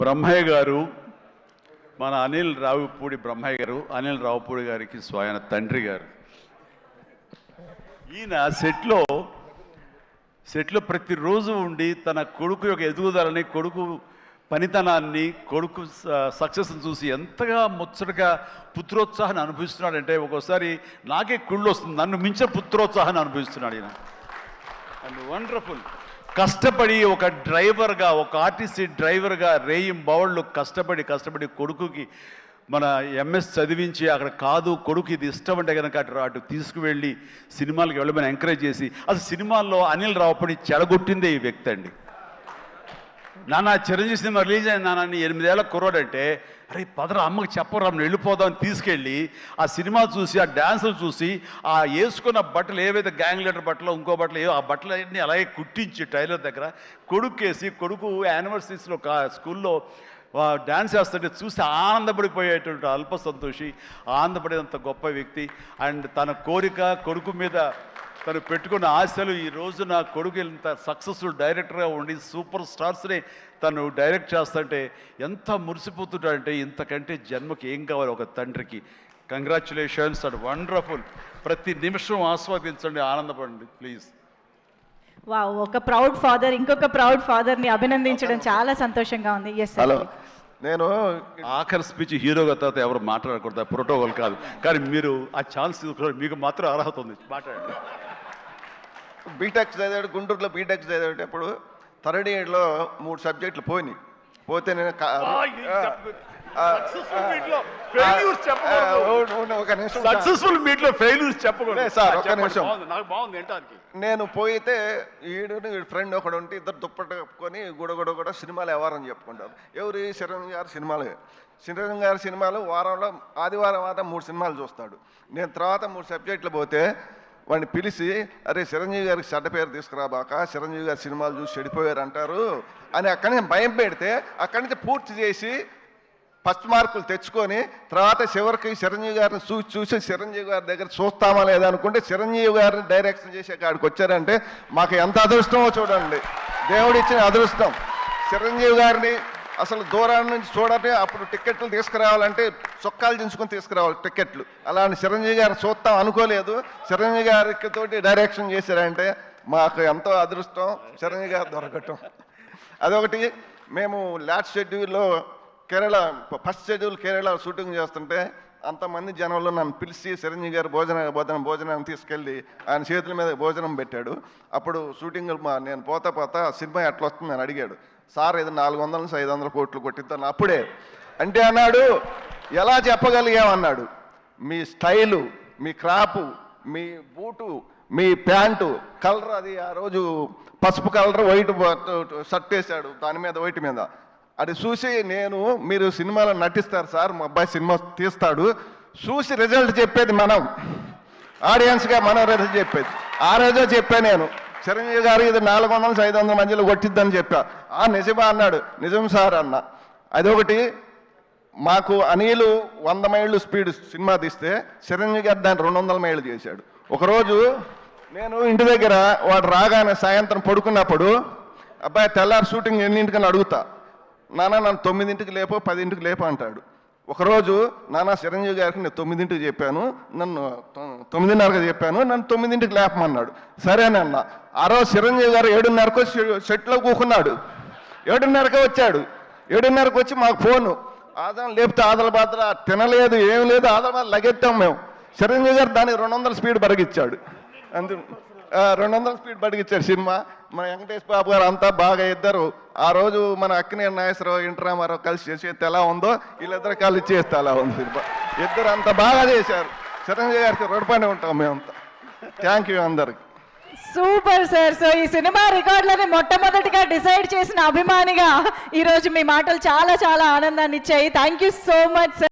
బ్రహ్మయ్య గారు మన అనిల్ రావుపూడి బ్రహ్మయ్య గారు అనిల్ రావుపూడి గారికి స్వయం తండ్రి గారు. ఈయన సెట్లో ప్రతిరోజు ఉండి తన కొడుకు యొక్క ఎదుగుదలని, కొడుకు పనితనాన్ని, కొడుకు సక్సెస్ని చూసి ఎంతగా ముచ్చటగా పుత్రోత్సాహాన్ని అనుభవిస్తున్నాడంటే ఒక్కోసారి నాకే కుళ్ళు వస్తుంది. నన్ను మించిన పుత్రోత్సాహాన్ని అనుభవిస్తున్నాడు ఈయన. And wonderful. కష్టపడి ఒక డ్రైవర్గా, ఒక ఆర్టీసీ డ్రైవర్గా రేయింబవళ్ళు కష్టపడి కొడుకుకి మన ఎంఎస్ చదివించి అక్కడ కాదు కొడుకు ఇది ఇష్టం అంటే కనుక అటు తీసుకువెళ్ళి సినిమాలకు వెళ్ళమని ఎంకరేజ్ చేసి అసలు సినిమాల్లో అనిల్ రావుపూడి చెడగొట్టిందే ఈ వ్యక్తి అండి. నాన్న చిరంజీవి సినిమా రిలీజ్ అయిన నాన్న 8 ఏళ్ళ కుర్రాడంటే అరే పదరా అమ్మకి చెప్పరా వెళ్ళిపోదామని తీసుకెళ్ళి ఆ సినిమా చూసి ఆ డ్యాన్సులు చూసి ఆ వేసుకున్న బట్టలు ఏవైతే గ్యాంగ్ లీడర్ బట్టలు ఇంకో బట్టలు ఏవో ఆ బట్టలు అన్నీ అలాగే కుట్టించి టైలర్ దగ్గర కొడుకు యానివర్సరీస్లో స్కూల్లో డ్యాన్స్ చేస్తుంటే చూసి ఆనందపడిపోయేటువంటి అల్ప సంతోషి, ఆనందపడేంత గొప్ప వ్యక్తి. అండ్ తన కోరిక, కొడుకు మీద తను పెట్టుకున్న ఆశలు, ఈ రోజు నా కొడుకు ఇంత సక్సెస్ఫుల్ డైరెక్టర్గా ఉండి సూపర్ స్టార్స్ని తను డైరెక్ట్ చేస్తుంటే ఎంత మురిసిపోతుంటాడంటే ఇంతకంటే జన్మకి ఏం కావాలి ఒక తండ్రికి. Congratulations and wonderful. ప్రతి నిమిషం ఆస్వాదించండి, ఆనందపడండి ప్లీజ్. వావ్, ఒక ప్రౌడ్ ఫాదర్ ఇంకొక ప్రౌడ్ ఫాదర్ని అభినందించడం చాలా సంతోషంగా ఉంది. ఎస్ హలో, నేను ఆఖరి స్పీచ్ హీరోగా తర్వాత ఎవరు మాట్లాడకూడదు, ప్రోటోకాల్ కాదు. కానీ మీరు ఆ ఛాన్స్ మీకు మాత్రం అర్హత ఉంది, మాట్లాడండి. బీటెక్ చదివాడు, గుంటూరులో బీటెక్ చదివేటప్పుడు థర్డ్ ఇయర్లో 3 సబ్జెక్టులు పోతే నేను ఒక నిమిషం సక్సెస్ఫుల్ మీట్లో ఫెయిల్యూర్స్ చెప్పకూడదు సార్, ఒక నిమిషం. నాకు బాగుంది ఏంటానికి. నేను పోయితే వీడి ఫ్రెండ్ ఒకడు ఉంటే ఇద్దరు దుప్పట్టు కప్పుకొని కూడా సినిమాలు ఎవరని చెప్పుకుంటారు. ఎవరు? చిరంజీవి గారి సినిమాలు వారంలో ఆదివారం 3 సినిమాలు చూస్తాడు. నేను తర్వాత 3 సబ్జెక్టులు పోతే వాడిని పిలిచి అరే చిరంజీవి గారికి చెడ్డ పేరు తీసుకురాబాక, చిరంజీవి గారి సినిమాలు చూసి చెడిపోయారు అంటారు అని అక్కడి నుంచి భయం పెడితే అక్కడి నుంచి పూర్తి చేసి ఫస్ట్ మార్కులు తెచ్చుకొని తర్వాత చివరికి చిరంజీవి గారిని చూసి చిరంజీవి గారి దగ్గర చూస్తామా లేదా అనుకుంటే చిరంజీవి గారిని డైరెక్షన్ చేసే కాడికి వచ్చారంటే మాకు ఎంత అదృష్టమో చూడండి. దేవుడిచ్చిన అదృష్టం. చిరంజీవి గారిని అసలు దూరాన్ని నుంచి చూడాలి, అప్పుడు టికెట్లు తీసుకురావాలంటే చొక్కాలు దించుకొని తీసుకురావాలి టికెట్లు. అలాంటి చిరంజీవి గారిని చూస్తాం అనుకోలేదు. చిరంజీవి గారికి తోటి డైరెక్షన్ చేశారంటే మాకు ఎంతో అదృష్టం చిరంజీవి గారు దొరకటం. అదొకటి. మేము లాస్ట్ షెడ్యూల్లో ఫస్ట్ షెడ్యూల్ కేరళ షూటింగ్ చేస్తుంటే అంతమంది జనంలో నన్ను పిలిచి చిరంజీవి గారు భోజనం తీసుకెళ్ళి ఆయన చేతుల మీద భోజనం పెట్టాడు. అప్పుడు షూటింగ్ నేను పోతా సినిమా ఎట్లా వస్తుంది అని అడిగాడు. సార్ ఇది 400 నుంచి 500 కోట్లు కొట్టిద్దాను అప్పుడే అంటే అన్నాడు. ఎలా చెప్పగలిగామన్నాడు. మీ స్టైలు, మీ క్రాపు, మీ బూటు, మీ ప్యాంటు కలర్, అది ఆ రోజు పసుపు కలర్ వైట్ షర్ట్ వేశాడు, దాని మీద వైట్ మీద. అది చూసి మీరు సినిమాలో నటిస్తారు సార్, మా అబ్బాయి సినిమా తీస్తాడు, చూసి రిజల్ట్ చెప్పేది మనం, ఆడియన్స్గా మనం రిజల్ట్ చెప్పేది. ఆ రోజే చెప్పాను నేను చిరంజీవి గారు ఇది 400 నుంచి 500 మధ్యలో కొట్టిద్దని చెప్పా. నిజమా అన్నాడు. నిజం సార్ అన్న. అదొకటి. మాకు అనిల్ 100 మైళ్ళు స్పీడ్ సినిమా తీస్తే చిరంజీవి గారు దాన్ని 200 మైళ్ళు చేశాడు. ఒకరోజు నేను ఇంటి దగ్గర వాడు రాగానే సాయంత్రం పడుకున్నప్పుడు అబ్బాయి తెల్లారి షూటింగ్ ఎన్నింటికని అడుగుతా. నాన్న నన్ను 9ంటికి లేపో 10ంటికి లేపో అంటాడు. ఒకరోజు నాన్న చిరంజీవి గారికి నేను 9ంటికి చెప్పాను, నన్ను 9:30కి చెప్పాను, నన్ను 9ంటికి లేపమన్నాడు. సరేనన్న. ఆ రోజు చిరంజీవి గారు 7:30కు సెట్లో కూకున్నాడు. 7:30కే వచ్చాడు. 7:30కి వచ్చి మాకు ఫోను, ఆదరణ లేపితే ఆదల బాధ తినలేదు, ఏం లేదు, ఆదల బాధ లగెత్తాం మేము. చిరంజీవి గారు దానికి 200 స్పీడ్ బరిగిచ్చాడు. 200 స్పీడ్ బడిగిచ్చాడు సినిమా. మన వెంకటేష్ బాబు గారు అంతా బాగా ఇద్దరు ఆ రోజు మన అక్కినేని నాగేశ్వరరావు, ఎన్టీ రామారావు కలిసి చేసేది ఎలా ఉందో వీళ్ళిద్దరు కలిసి చేస్తే అలా ఉంది సినిమా. ఇద్దరు అంత బాగా చేశారు. చిరంజీవి గారికి రుణపడి ఉంటాం మేమంతా. థ్యాంక్ యూ అందరికి. Super sir. సో ఈ సినిమా రికార్డులని మొట్టమొదటిగా డిసైడ్ చేసిన అభిమానిగా ఈరోజు మీ మాటలు చాలా చాలా ఆనందాన్ని ఇచ్చాయి. Thank you so much sir.